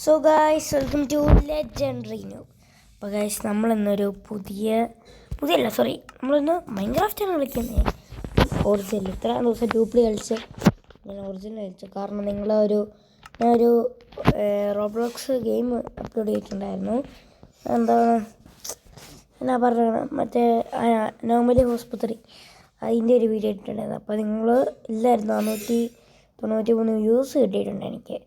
So guys, welcome to legendary new. അപ്പോൾ guys, നമ്മളിന്നൊരു നമ്മളിന്ന് മൈൻക്രാഫ്റ്റാണ് കളിക്കുന്നത്. ഒറിജിനൽ ഇത്രയും ദിവസം ഡ്യൂപ്ലി കളിച്ച് ഞാൻ ഒറിജിനൽ കളിച്ചു. കാരണം ഞാനൊരു റോബ്ലോക്സ് ഗെയിം അപ്ലോഡ് ചെയ്തിട്ടുണ്ടായിരുന്നു. എന്താണ് എന്നാ പറയുക, മറ്റേ നോർമലി ഹോസ്പിറ്റൽ അതിൻ്റെ ഒരു വീഡിയോ ഇട്ടിട്ടുണ്ടായിരുന്നു. അപ്പോൾ നിങ്ങൾ ഇല്ലായിരുന്നു, 493 വ്യൂസ് കിട്ടിയിട്ടുണ്ട് എനിക്ക്.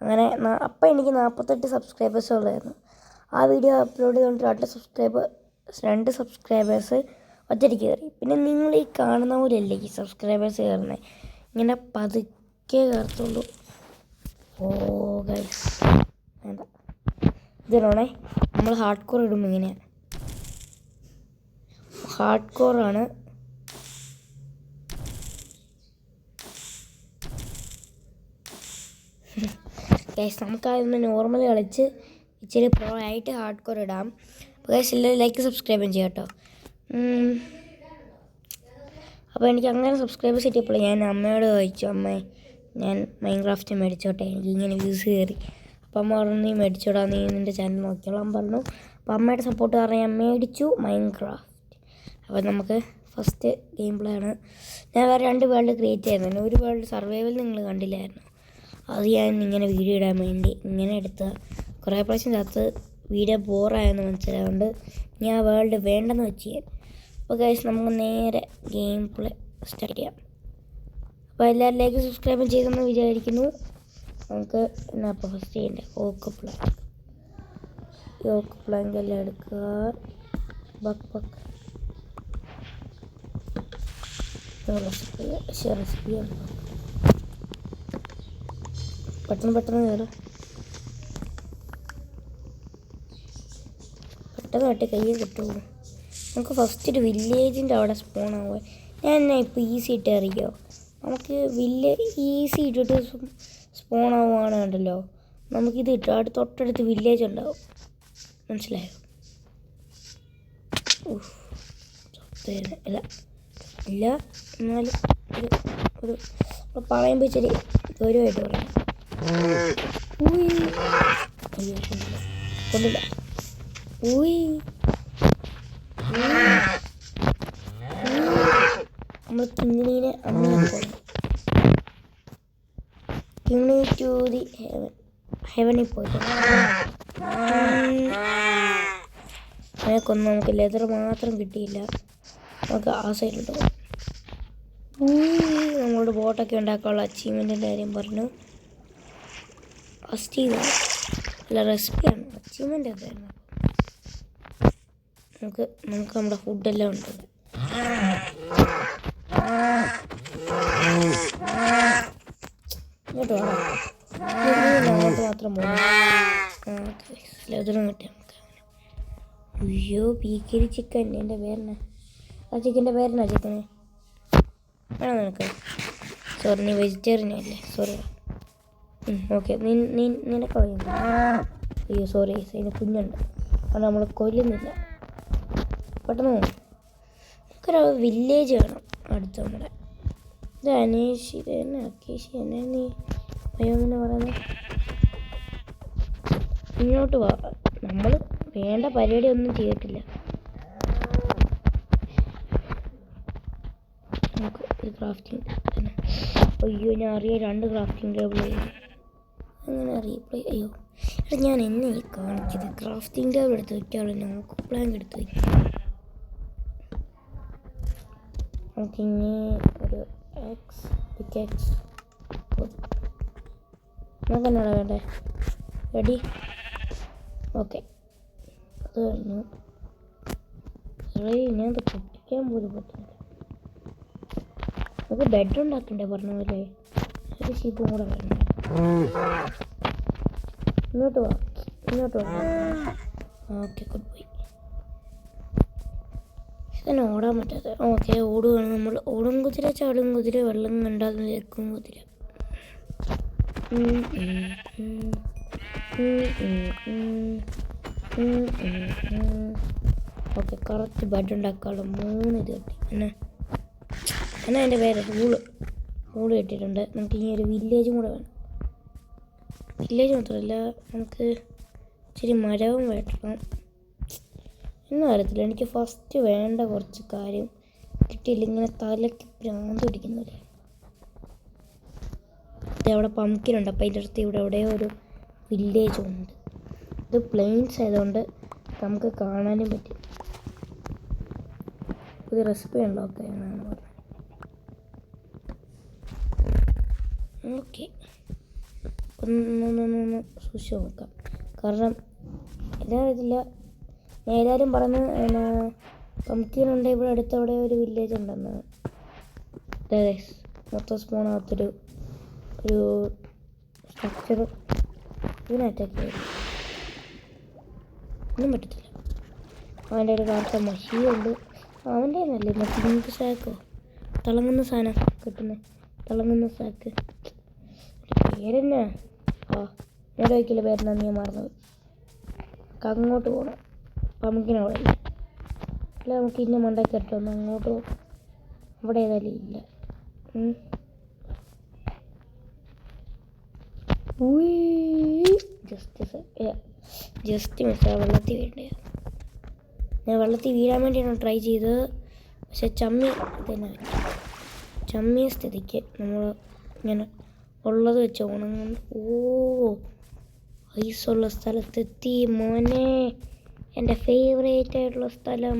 അങ്ങനെ അപ്പം എനിക്ക് 48 സബ്സ്ക്രൈബേഴ്സ് ഉള്ളായിരുന്നു. ആ വീഡിയോ അപ്ലോഡ് ചെയ്തുകൊണ്ട് 2 സബ്സ്ക്രൈബേഴ്സ് ഒറ്റയ്ക്ക് കയറി. പിന്നെ നിങ്ങൾ ഈ കാണുന്ന പോലെയല്ലേ ഈ സബ്സ്ക്രൈബേഴ്സ് കയറുന്നത്, ഇങ്ങനെ പതുക്കെ കയറത്തുള്ളൂ. ഓ ഗൈസ്, വേണ്ട, ഇതിലാണേ നമ്മൾ ഹാർഡ് കോർ ഇടുമ്പോൾ ഇങ്ങനെയാണ്. ഹാർഡ് കോറാണ്. ഗൈസ്, നമുക്കതൊന്ന് നോർമൽ കളിച്ച് ഇച്ചിരി പ്രോ ആയിട്ട് ഹാർഡ് കോർ ഇടാം. അപ്പോൾ ഗൈസ്, എല്ലാവരും ലൈക്ക് സബ്സ്ക്രൈബും ചെയ്യാം കേട്ടോ. അപ്പോൾ എനിക്ക് അങ്ങനെ സബ്സ്ക്രൈബേഴ്സ് കിട്ടിയപ്പോൾ ഞാൻ അമ്മയോട് ചോദിച്ചു, അമ്മേ ഞാൻ മൈൻക്രാഫ്റ്റ് മേടിച്ചോട്ടെ, എനിക്ക് ഇങ്ങനെ വ്യൂസ് കയറി. അപ്പോൾ അമ്മ പറഞ്ഞു, നീ മേടിച്ചോടാ, നീ നിൻ്റെ ചാനൽ നോക്കിയോളാം പറഞ്ഞു. അപ്പോൾ അമ്മയുടെ സപ്പോർട്ട് കാരണം ഞാൻ മേടിച്ചു മൈൻക്രാഫ്റ്റ്. അപ്പോൾ നമുക്ക് ഫസ്റ്റ് ഗെയിം പ്ലേ ആണ്. ഞാൻ വേറെ 2 വേൾഡ് ക്രിയേറ്റ് ചെയ്യുന്നുണ്ട്. ഒരു വേൾഡ് സർവൈവൽ നിങ്ങൾ കണ്ടില്ലായിരുന്നു, അത് ഞാൻ ഇങ്ങനെ വീഡിയോ ഇടാൻ വേണ്ടി ഇങ്ങനെ എടുത്ത. കുറേ പ്രാവശ്യം ചത്ത് വീഡിയോ ബോറായെന്ന് മനസ്സിലായതുകൊണ്ട് ഞാൻ ആ വേൾഡ് വേണ്ടെന്ന് വെച്ച് ചെയ്യാൻ. അപ്പോൾ ഗൈസ്, നമുക്ക് നേരെ ഗെയിം പ്ലേ സ്റ്റാർട്ട് ചെയ്യാം. അപ്പോൾ എല്ലാവരും ലൈക്ക് സബ്സ്ക്രൈബും ചെയ്തെന്ന് വിചാരിക്കുന്നു. നമുക്ക് എന്നാ അപ്പോൾ ഫസ്റ്റ് ചെയ്യേണ്ടത് ഓക്ക് പ്ലാങ്ക് എല്ലാം എടുക്കുക. റെസിപ്പിയാണ്. പെട്ടെന്ന് കയറും. പെട്ടെന്ന് കയ്യിൽ കിട്ടുമോ? നമുക്ക് ഫസ്റ്റ് ഒരു വില്ലേജിൻ്റെ അവിടെ സ്പോൺ ആവുക. ഞാൻ ഇപ്പോൾ ഈസി ഇട്ട് അറിയോ, നമുക്ക് ഈസി ഇട്ടിട്ട് സ്പോൺ ആവുകയാണ് കണ്ടല്ലോ. നമുക്കിത് ഇട്ട് തൊട്ടടുത്ത് വില്ലേജ് ഉണ്ടാവും, മനസ്സിലായോ? ഇല്ല എന്നാലും ഒരു പറയുമ്പോൾ ഇച്ചിരി ഗൗരവമായിട്ട് പറയാം. കൊണ്ടില്ല. നമ്മൾ കിങ്ങിണീനെ കിങ്ങിണി ടു ദി ഹെവനിൽ പോയിട്ട് അതിനൊക്കൊന്നും നമുക്ക് ലെതർ മാത്രം കിട്ടിയില്ല. നമുക്ക് ആ സൈഡിലോട്ട് പോകാം. നമ്മളോട് ബോട്ടൊക്കെ ഉണ്ടാക്കാനുള്ള അച്ചീവ്മെൻറ്റിൻ്റെ കാര്യം പറഞ്ഞു. അല്ല, റെസിപ്പിയാണ്, അച്ചീവ്മെൻ്റ് എന്തായിരുന്നു. നമുക്ക് നമ്മുടെ ഫുഡെല്ലാം ഉണ്ട്. ഇങ്ങോട്ട് വേണം, അങ്ങോട്ട് മാത്രം പോകും. ലെതറും കിട്ടി നമുക്ക്. അയ്യോ, പീക്കരി ചിക്കൻ, എൻ്റെ പേരെന്നാ? ആ ചിക്കൻ്റെ പേരെന്നാ? ചിക്കന് വേണം നിനക്ക്? സോറി, നീ വെജിറ്റേറിയൻ അല്ലേ? സോറി. ഓക്കെ, നിനക്ക് അറിയുന്നു. അയ്യോ സോറി, അതിന് കുഞ്ഞുണ്ട്, അത് നമ്മൾ കൊല്ലുന്നില്ല. പെട്ടെന്ന് നമുക്കൊരു വില്ലേജ് വേണം അടുത്ത് നമ്മുടെ. ഇത് അനേഷ്, ഇത് തന്നെ അക്കേഷ്, എന്നെ നീ അയ്യോന്നെ പറയുന്നത്. ഇങ്ങോട്ട് വാ, നമ്മൾ വേണ്ട പരിപാടി ഒന്നും ചെയ്തിട്ടില്ല. നമുക്ക് ഇത് ക്രാഫ്റ്റിംഗ് തന്നെ. അയ്യോ, ഞാൻ അറിയാം 2 ക്രാഫ്റ്റിംഗ് ടേബിൾ അങ്ങനെ റീപ്ലേ. അയ്യോ എടാ, ഞാൻ എന്നെ കാണിച്ചത് ക്രാഫ്റ്റിംഗ് ടേബിൾ എടുത്ത് വയ്ക്കാനുള്ള നോക്ക് പ്ലാങ്ക് എടുത്ത് വയ്ക്കാം. നമുക്കിനി ഒരു പിക്കാക്സ് നമുക്ക് എന്നാണ് വേണ്ടേ? റെഡി? ഓക്കെ, അത് കഴിഞ്ഞു. ഞാൻ പൊട്ടിക്കാൻ പോലും പറ്റുന്നില്ല. നമുക്ക് ബെഡ് ഉണ്ടാക്കണ്ടേ പറഞ്ഞ പോലെ? ഒരു ഷീപ്പും കൂടെ വേണം. ഇങ്ങോട്ട് വാ. Okay, good bye. ഇതന്നെ ഓടാൻ പറ്റാതെ. ഓക്കെ, ഓടുകയാണ് നമ്മൾ. ഓടും കുതിര, ചാടും കുതിര, വെള്ളം കണ്ടാൽ നിൽക്കും കുതിര. ഓക്കെ, കറക്റ്റ് ബെഡ് ഉണ്ടാക്കാനുള്ള 3 ഇത് കിട്ടി. എന്നാ എൻ്റെ പേര് ഹൂള് കിട്ടിയിട്ടുണ്ട്. നമുക്ക് ഇനി ഒരു വില്ലേജും കൂടെ വേണം. വില്ലേജ് മാത്രമല്ല, നമുക്ക് ഇച്ചിരി മരവും വെട്ടണം. ഒന്നും അറിയത്തില്ല. എനിക്ക് ഫസ്റ്റ് വേണ്ട കുറച്ച് കാര്യം കിട്ടിയില്ല. ഇങ്ങനെ തലയ്ക്ക് ഭ്രാന്ത് പിടിക്കുന്നില്ല. അവിടെ പംകിനുണ്ട്. അപ്പം അതിൻ്റെ അടുത്ത് ഇവിടെ എവിടെയോ ഒരു വില്ലേജ് ഉണ്ട്. ഇത് പ്ലെയിൻസ് ആയതുകൊണ്ട് നമുക്ക് കാണാനും പറ്റും. ഇത് റെസിപ്പി ഉണ്ടാക്കുക എന്നാണ് പറഞ്ഞത്. ഓക്കെ, ഒന്ന് സൂക്ഷിച്ച് നോക്കാം. കാരണം എന്താ അറിയത്തില്ല, എല്ലാവരും പറഞ്ഞ് പംകിനുണ്ട് ഇവിടെ അടുത്തവിടെ ഒരു വില്ലേജ് ഉണ്ടെന്ന്. മൊത്തം സ്പോണാകത്തൊരു സ്ട്രക്ചർ ഇതിനെ അറ്റാക്ക് ചെയ്തു. ഒന്നും പറ്റത്തില്ല. അവൻ്റെ ഒരു കാർത്ത മഷിയുണ്ട്. അവൻ്റെ നല്ല പിങ്ക് സാക്കോ, തിളങ്ങുന്ന സാധനം കിട്ടുന്നത്. തിളങ്ങുന്ന സാക്ക് പേരെന്നാ? നേരെ വയ്ക്കില്ല പേരെന്നാ, നീ മറന്നു. അങ്ങോട്ട് പോകണം. പമ്പിക്കിനവിടെ ഇല്ല. അല്ല, നമുക്ക് ഇന്ന മണ്ടയ്ക്ക് ഇട്ടൊന്ന് അങ്ങോട്ട് പോകാം. അവിടെ ഏതായാലും ഇല്ല. ജസ്റ്റ് മിസ്സാ. വെള്ളത്തിൽ വീഴേണ്ടത്. ഞാൻ വെള്ളത്തിൽ വീഴാൻ വേണ്ടിയാണ് ട്രൈ ചെയ്തത്. പക്ഷെ ഇതന്നെ ചമ്മിയ സ്ഥിതിക്ക് നമ്മൾ ഇങ്ങനെ ഉള്ളത് വെച്ച് ഉണങ്ങും. ഐസുള്ള സ്ഥലത്തെത്തി മോനെ. എൻ്റെ ഫേവറേറ്റ് ആയിട്ടുള്ള സ്ഥലം.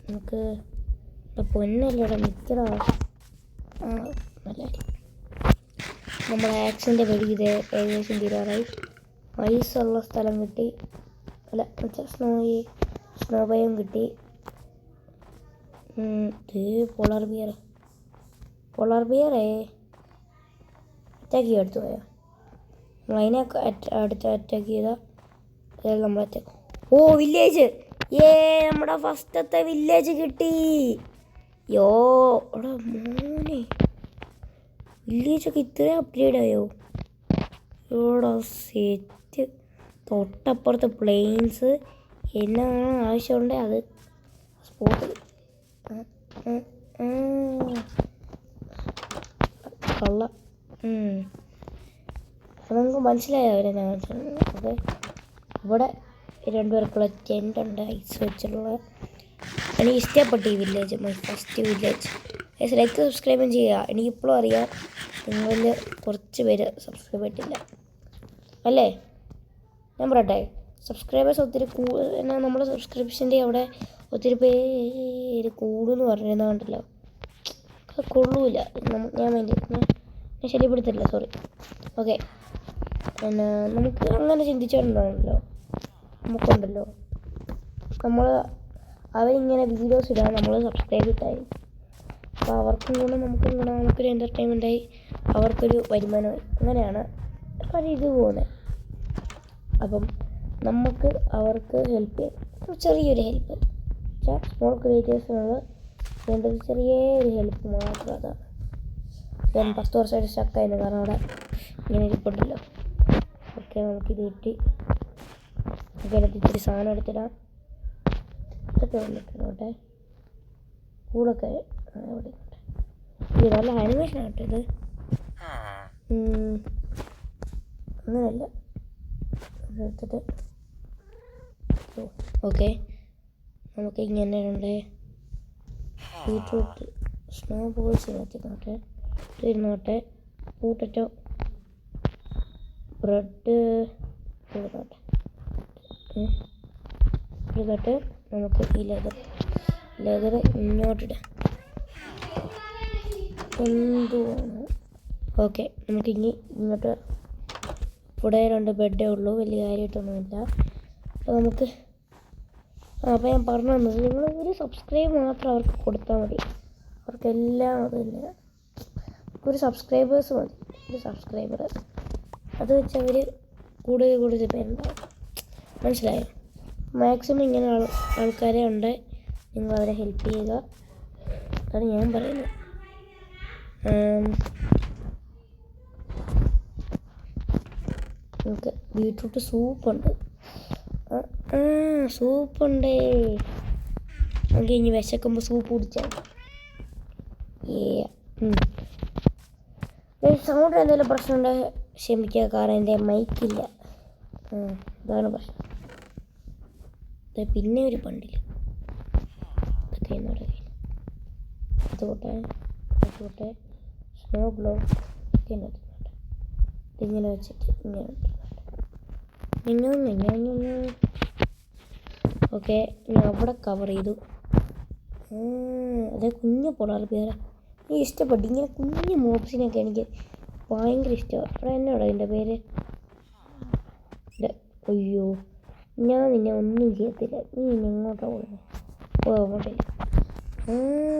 നമുക്ക് പൊന്നല്ലേടാ നിൽക്കടാ. നല്ല കാര്യം. നമ്മുടെ ആക്സിൻ്റെ വെടി ഇത് ഏകദേശം തീരാറായി. ഐസുള്ള സ്ഥലം കിട്ടി. അല്ല, സ്നോ ഭയം കിട്ടി. പോളാർ ബിയറേ അറ്റാക്ക് ചെയ്യാൻ എടുത്തു പോയോ? അതിനെ അടുത്ത് അറ്റാക്ക് ചെയ്താൽ അതായത് നമ്മൾ അറ്റാക്ക്. വില്ലേജ്! നമ്മുടെ ഫസ്റ്റത്തെ വില്ലേജ് കിട്ടി. എടാ മോനെ, വില്ലേജൊക്കെ ഇത്രയും അപ്ഗ്രേഡ് ആയോ? എടാ സെറ്റ്. തൊട്ടപ്പുറത്ത് പ്ലെയിൻസ്. എന്നാണ് ആവശ്യമുണ്ട് അത് സ്പോട്ട്. കള്ള നമുക്ക് മനസ്സിലായോ അവരെ ഞാൻ ഓക്കെ. ഇവിടെ രണ്ടുപേർക്കുള്ള ടെൻ്റ് ഉണ്ട്, ഐസ് വെച്ചിട്ടുള്ള. എനിക്ക് ഇഷ്ടപ്പെട്ടു ഈ village, my first village. Like സബ്സ്ക്രൈബും ചെയ്യുക. എനിക്കിപ്പോഴും അറിയാം നിങ്ങളിൽ കുറച്ച് പേര് സബ്സ്ക്രൈബ് ചെയ്തിട്ടില്ല അല്ലേ? ഞാൻ പറയട്ടെ, സബ്സ്ക്രൈബേഴ്സ് ഒത്തിരി എന്നാൽ നമ്മുടെ സബ്സ്ക്രിപ്ഷൻ്റെ അവിടെ ഒത്തിരി പേര് കൂടുമെന്ന് പറഞ്ഞിരുന്നുണ്ടല്ലോ. അത് കൊള്ളൂല. ഞാൻ ശരിപ്പെടുത്തില്ല, സോറി. ഓക്കെ, പിന്നെ നമുക്ക് അങ്ങനെ ചിന്തിച്ചിട്ടുണ്ടല്ലോ. നമുക്കുണ്ടല്ലോ, അവരിങ്ങനെ വീഡിയോസ് ഇടാൻ നമ്മൾ സബ്സ്ക്രൈബ് ഇട്ടായി. അപ്പോൾ അവർക്കും കൂടെ നമുക്കൊരു എൻ്റർടൈൻമെൻറ്റായി, അവർക്കൊരു വരുമാനമായി. അങ്ങനെയാണ് ഇത് പോകുന്നത്. അപ്പം നമുക്ക് അവർക്ക് ഹെൽപ്പ് ചെയ്യാം. ചെറിയൊരു ഹെൽപ്പ് സ്മോൾ ക്രിയേറ്റേഴ്സിനുള്ള വേണ്ടത് ചെറിയൊരു ഹെൽപ്പ് മാത്രം. അതാണ് ഞാൻ 10 വർഷമായിട്ട് സ്റ്റക്കായിരുന്നു. കാരണം അവിടെ ഇങ്ങനെ ഇരിപ്പുണ്ടല്ലോ. ഓക്കെ, നമുക്കിത് കിട്ടി. ഇത്തിരി സാധനം എടുത്തിടാം. ഇതൊക്കെ വന്നിട്ടോട്ടെ. കൂടൊക്കെ ഇവിടെ ഇത് നല്ല ആനിമേഷൻ ആട്ടോ ഇത്. അങ്ങനെയല്ല എടുത്തിട്ട് ഓക്കെ. നമുക്ക് ഇങ്ങനെ ഉണ്ട്. ബീട്രൂട്ട് സ്നോ ബോൾസ് വെച്ചിരുന്നോട്ടെ, ഇരുന്നോട്ടെ. പൂട്ടറ്റോ ബ്രെഡ് എടുത്തോട്ടെ. എടുത്തിട്ട് നമുക്ക് ഈ ലെതർ ഇങ്ങോട്ടിടാം. എന്തുവാണ്? ഓക്കെ, നമുക്കിനി ഇങ്ങോട്ട് ഇവിടെ 2 ബെഡേ ഉള്ളൂ, വലിയ കാര്യമായിട്ടൊന്നുമില്ല. അപ്പോൾ നമുക്ക് അപ്പോൾ ഞാൻ പറഞ്ഞു തന്നത്, നിങ്ങൾ ഒരു സബ്സ്ക്രൈബ് മാത്രം അവർക്ക് കൊടുത്താൽ മതി. അവർക്കെല്ലാം അത് തന്നെ. ഒരു സബ്സ്ക്രൈബേഴ്സ് മതി, ഒരു സബ്സ്ക്രൈബർ. അത് വെച്ച് അവർ കൂടുതൽ പേരുണ്ടാവും. മനസ്സിലായോ? മാക്സിമം ഇങ്ങനെ ആൾക്കാരെ ഉണ്ട്, നിങ്ങൾ അവരെ ഹെൽപ്പ് ചെയ്യുക. അതാണ് ഞാൻ പറയുന്നത്. നമുക്ക് ബീട്രൂട്ട് സൂപ്പുണ്ട്. സൂപ്പുണ്ടേ. നമുക്ക് ഇനി വിശക്കുമ്പോൾ സൂപ്പ് കുടിച്ചാൽ സൗണ്ട് എന്തെങ്കിലും പ്രശ്നമുണ്ടെങ്കിൽ ക്ഷമിക്കുക, കാരണം എൻ്റെ മൈക്കില്ല. ഇതാണ് പ്രശ്നം. പിന്നെ ഒരു ബണ്ടിൽ ഇതൊക്കെ എന്നോട് അതുകൊട്ടെ സ്നോ ബ്ലോക്ക് ഒക്കെ എന്നോട് ഇതിങ്ങനെ വെച്ചിട്ട് ഇങ്ങനെ ഓക്കെ. ഞാൻ അവിടെ കവർ ചെയ്തു. അതെ, കുഞ്ഞു പോളാർ പേര് എനിക്ക് ഇഷ്ടപ്പെട്ടു. ഇങ്ങനെ കുഞ്ഞു മോപ്സിനൊക്കെ എനിക്ക് ഭയങ്കര ഇഷ്ടമാണ്. അവിടെ എന്നോട് അതിൻ്റെ പേര്. അയ്യോ, ഞാൻ നിന്നെ ഒന്നും ചെയ്യത്തില്ല. നീ ഇനി എങ്ങോട്ടാണ് പോകുന്നത്? അങ്ങോട്ടില്ല.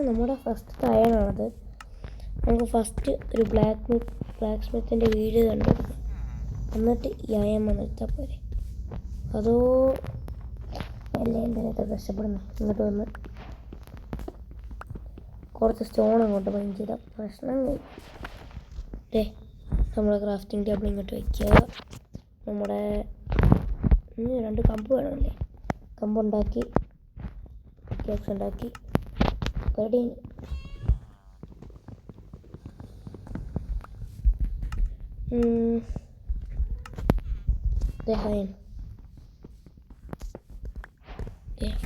നമ്മുടെ ഫസ്റ്റ് അയണാണത്. നമുക്ക് ഫസ്റ്റ് ഒരു ബ്ലാക്ക് സ്മിത്തിൻ്റെ വീട് കണ്ടെടുക്കാം. എന്നിട്ട് ഈ അയം വന്നെടുത്താൽ പോരെ. അതോ അല്ലേ എന്തിനൊക്കെ കഷ്ടപ്പെടുന്നു. ഇങ്ങോട്ട് വന്ന് കുറച്ച് സ്റ്റോൺ അങ്ങോട്ട് പൈൻ ചെയ്താൽ പ്രശ്നം അല്ലേ. നമ്മൾ ക്രാഫ്റ്റിംഗ് ടേബിൾ ഇങ്ങോട്ട് വയ്ക്കുക. നമ്മുടെ 2 കമ്പ് വേണമല്ലേ. കമ്പുണ്ടാക്കി കേക്ക്സ് ഉണ്ടാക്കി റെഡി.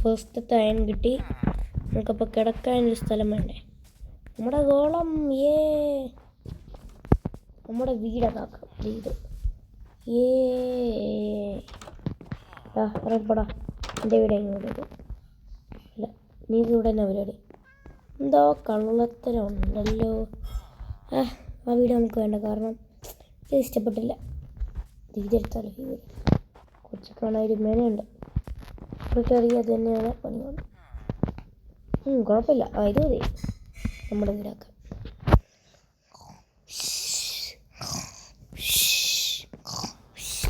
ഫസ്റ്റത്തെ അയൺ കിട്ടി. നമുക്കപ്പോൾ കിടക്കാനൊരു സ്ഥലം വേണ്ടേ. നമ്മുടെ ഗോളം നമ്മുടെ വീടൊക്കെ വീട് ഇറങ്ങപ്പെടാ. എൻ്റെ വീട് എങ്ങോട്ട് ഇല്ല, നീ ഇവിടെ തന്നെ പരിപാടി. എന്തോ കള്ളത്തരം ഉണ്ടല്ലോ. ആ വീട് നമുക്ക് വേണ്ട, കാരണം ഇത് ഇഷ്ടപ്പെട്ടില്ല. തിരിച്ചെടുത്താലോ ഈ വീട്. കുറച്ച് കാണാൻ ഒരു മേനയുണ്ട്. ഇവിടേക്ക് അറിയാം, അത് തന്നെയാണ് പണികൾ. കുഴപ്പമില്ല. ഇത് മതി നമ്മുടെ വീടാക്കാൻ.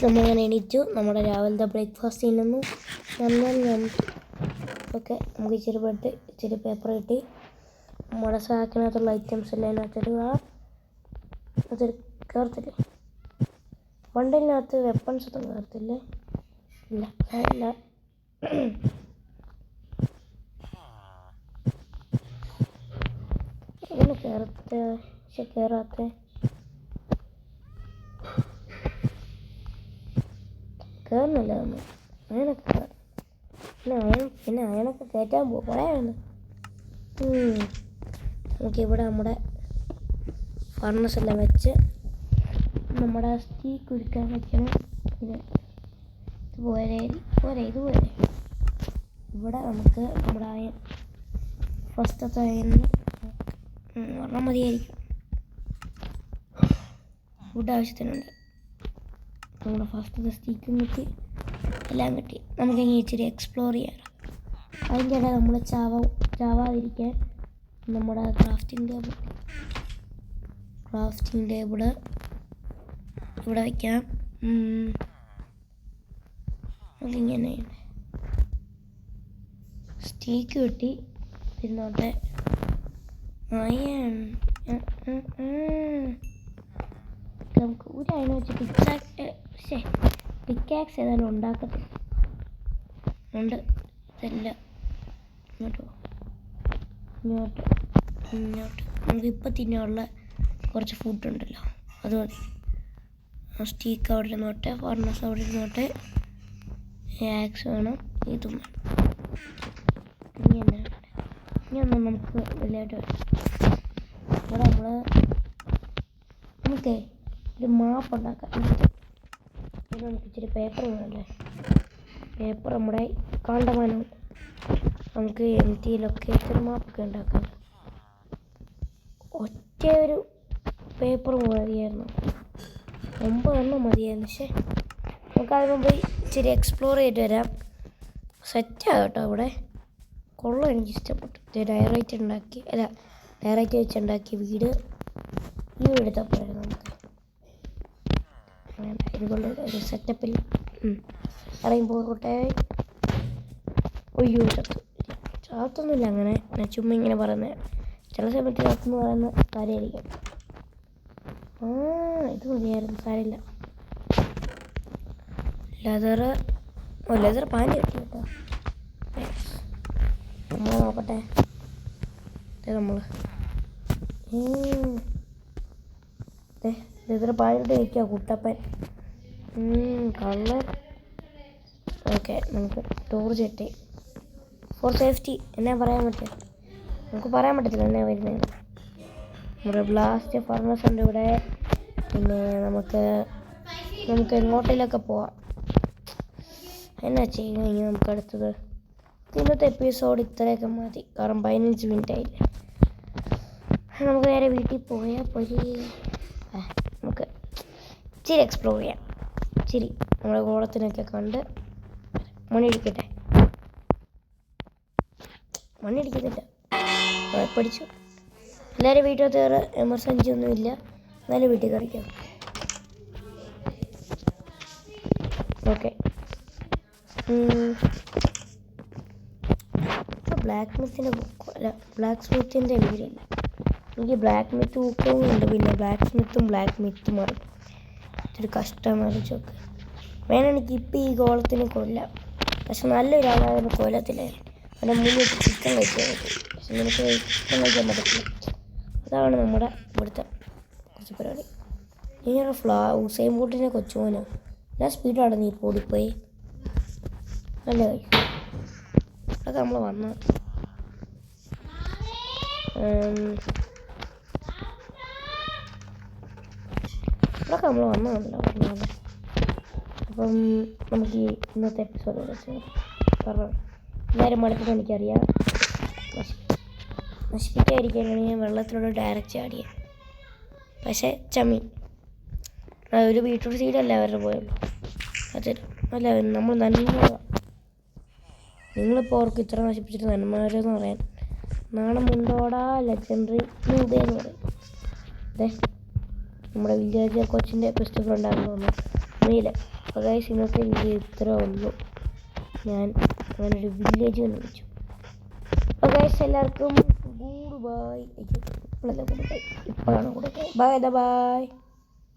നമ്മളിങ്ങനെ എണീറ്റു. നമ്മുടെ രാവിലത്തെ ബ്രേക്ക്ഫാസ്റ്റ് ചെയ്യുന്നു. ഓക്കെ, നമുക്ക് ഇച്ചിരി പേപ്പർ കിട്ടി. നമ്മുടെ സാക്കിനകത്തുള്ള ഐറ്റംസ് എല്ലാം അതിനകത്തിടുക. അതൊരു കയറത്തില്ലേ ബണ്ടിലിനകത്ത്? വെപ്പൺസ് ഒന്നും കയറത്തില്ലേ? ഇല്ല. എങ്ങനെ കയറാത്ത കയറുന്നില്ല നമ്മൾ. അയണൊക്കെ പിന്നെ അയണൊക്കെ കയറ്റാൻ പറയാനുണ്ട്. നമുക്കിവിടെ നമ്മുടെ ഫർണസ് എല്ലാം വെച്ച് നമ്മുടെ സ്റ്റീക്ക് ഉരുക്കാൻ വെക്കണം. ഇതുപോലെ ഇവിടെ നമുക്ക് നമ്മുടെ അയൺ ഫസ്റ്റത്തെ അയണിന് ഒരെണ്ണം മതിയായിരിക്കും. ഫുഡ് ആവശ്യത്തിനുണ്ട്. നമ്മുടെ ഫസ്റ്റത്തെ സ്റ്റീക്കും കിട്ടി, എല്ലാം കിട്ടി. നമുക്കിങ്ങനെ ഇച്ചിരി എക്സ്പ്ലോർ ചെയ്യാം. അതിൻ്റെ ഇടയിൽ നമ്മൾ ചാവാതിരിക്കാൻ നമ്മുടെ ക്രാഫ്റ്റിംഗ് ടേബിള് ഇവിടെ വയ്ക്കാം. നമുക്കിങ്ങനെ സ്റ്റീക്ക് കിട്ടി. ഇരുന്നോട്ടെ. നമുക്ക് ഒരു അയൺ വെച്ച് പിക്കാക്സ് ഏതായാലും ഉണ്ടാക്കത്തില്ല. ഉണ്ട് ഇതെല്ലാം ഇങ്ങോട്ട് നമുക്കിപ്പോൾ തിന്നാനുള്ള കുറച്ച് ഫുഡുണ്ടല്ലോ, അത് മതി. സ്റ്റീക്ക് അവിടെ ഇരുന്നോട്ടെ, ഫർണസ് അവിടെ ഇരുന്നോട്ടെ. ആക്സ് വേണം, ഇതും വേണം. ഇനിയൊന്നും നമുക്ക് വലിയതായിട്ട് വേണം. ഇവിടെ നമുക്കേ ഒരു മാപ്പ് ഉണ്ടാക്കാം. ഇത് നമുക്ക് ഇച്ചിരി പേപ്പർ വേണമല്ലേ. പേപ്പർ നമ്മുടെ കാണ്ടമാനം. നമുക്ക് ലൊക്കേഷൻ മാപ്പൊക്കെ ഉണ്ടാക്കാം. ഒറ്റ ഒരു പേപ്പർ മതിയായിരുന്നു, 9 എണ്ണം മതിയായിരുന്നു. പക്ഷേ നമുക്കതിന് മുമ്പ് ഇച്ചിരി എക്സ്പ്ലോർ ചെയ്തിട്ട് വരാം. സെറ്റാണ് കേട്ടോ ഇവിടെ. കൊള്ളം, എനിക്കിഷ്ടപ്പെട്ടു. ഡയറക്റ്റ് വെച്ചുണ്ടാക്കിയ വീട്. ഈ വീട് തപ്പായിരുന്നു നമുക്ക്. ഇതുകൊണ്ട് ഒരു സെറ്റപ്പിൽ അറിയുമ്പോൾ കോട്ടെ. ഒയ്യോ, ചാത്തൊന്നുമില്ല. അങ്ങനെ ഞാൻ ചുമ്മാ ഇങ്ങനെ പറയുന്നത്. ചില സമയത്ത് ചാത്തെന്ന് പറയുന്ന കാര്യമായിരിക്കും. ഇത് മതിയായിരുന്നു, സാരമില്ല. ലെതർ പാൻറ് കിട്ടി കേട്ടോ. നമ്മൾ നോക്കട്ടെ. നമ്മൾ ഇത്ര പാലിട്ട് നിൽക്കുക കുട്ടപ്പൻ കളർ. ഓക്കെ, നമുക്ക് ടോർച്ച് കിട്ടി ഫോർ സേഫ്റ്റി. എന്നാ പറയാൻ പറ്റുക, നമുക്ക് പറയാൻ പറ്റത്തില്ല എന്നാ വരുന്നത്. നമ്മുടെ ബ്ലാസ്റ്റ് ഫർണസ് ഉണ്ട് ഇവിടെ. പിന്നെ നമുക്ക് എങ്ങോട്ടേലൊക്കെ പോവാം. എന്നാ ചെയ്യുക ഇനി നമുക്ക് അടുത്തത്? ഇന്നത്തെ എപ്പിസോഡ് ഇത്രയൊക്കെ മതി, കാരണം 15 മിനിറ്റ് ആയില്ലേ. നമുക്ക് നേരെ വീട്ടിൽ പോയാൽ പോയി നമുക്ക് ഇച്ചിരി എക്സ്പ്ലോർ ചെയ്യാം. ഇച്ചിരി നമ്മുടെ ഗോളത്തിനൊക്കെ കണ്ട് മണിയടിക്കട്ടെ. മണിയടിക്കുന്നില്ല, പഠിച്ചു. എല്ലാവരും വീട്ടിൽ കയറി എമർജൻസി ഒന്നുമില്ല, എന്നാലും വീട്ടിൽ കയറിക്കാം. ഓക്കെ, ബ്ലാക്ക് സ്മിത്തിൻ്റെ വീടില്ല. എനിക്ക് ബ്ലാക്ക് മിത്ത് ബുക്കും ഉണ്ട്, പിന്നെ ബ്ലാക്ക് സ്മിത്തും ബ്ലാക്ക് മിത്തും മാറും. ഇതൊരു കഷ്ടമാണ് ചോക്ക്. വേണം എനിക്ക് ഇപ്പം ഈ ഗോളത്തിന് കൊല്ലാം, പക്ഷെ നല്ലൊരാളായിരുന്നു കൊല്ലത്തില്ലായിരുന്നു. അതിൻ്റെ മുന്നിൽ ചിക്കൻ കഴിക്കാൻ പറ്റും, പക്ഷെ നമുക്ക് ചിക്കൻ കഴിക്കാൻ പറ്റത്തില്ല. അതാണ് നമ്മുടെ ഇവിടുത്തെ കുറച്ച് പരിപാടി. ഇങ്ങനെ ഉസൈൻ ബോൾട്ടിനെ കൊച്ചുമോനോ ഞാൻ സ്പീഡാണ് നീ ഇപ്പോൾ ഓടിപ്പോയി. നല്ല കൈ അതൊക്കെ നമ്മൾ വന്ന ഇതൊക്കെ നമ്മൾ വന്നതല്ല പറഞ്ഞത്. അപ്പം നമുക്ക് ഈ ഇന്നത്തെ എപ്പിസോഡ് വെച്ച് പറഞ്ഞു എല്ലാവരും മടുത്തത് എനിക്കറിയാം. നശിപ്പിക്കാതിരിക്കാനാണ് ഞാൻ വെള്ളത്തിലൂടെ ഡയറക്റ്റ് ചാടിയത്. പക്ഷേ ചമ്മി ഒരു ബീട്രൂട്ട് സീഡല്ല അവരുടെ പോയുള്ളൂ. അത് അല്ല, നമ്മൾ നന്മ. നിങ്ങളിപ്പോൾ അവർക്ക് ഇത്ര നശിപ്പിച്ചിട്ട് നന്മരെന്ന് പറയാൻ നാണമുണ്ടോടാ ലെജൻഡറി എന്ന് പറയും. അതെ, നമ്മുടെ വില്ലേജ് കൊച്ചിൻ്റെ ഫെസ്റ്റിവൽ ഉണ്ടാകുന്ന ഒന്നുമില്ല. അപ്പോൾ ഗൈസ് ഇന്നത്തെ വീഡിയോ ഇത്ര ഉള്ളൂ. ഞാൻ അങ്ങനൊരു വില്ലേജ് എന്ന് വിളിച്ചു. അപ്പോൾ ഗൈസ് എല്ലാവർക്കും ഗുഡ് ബൈ. ഇപ്പോഴാണ് ഗുഡ് ബൈ, ബൈ.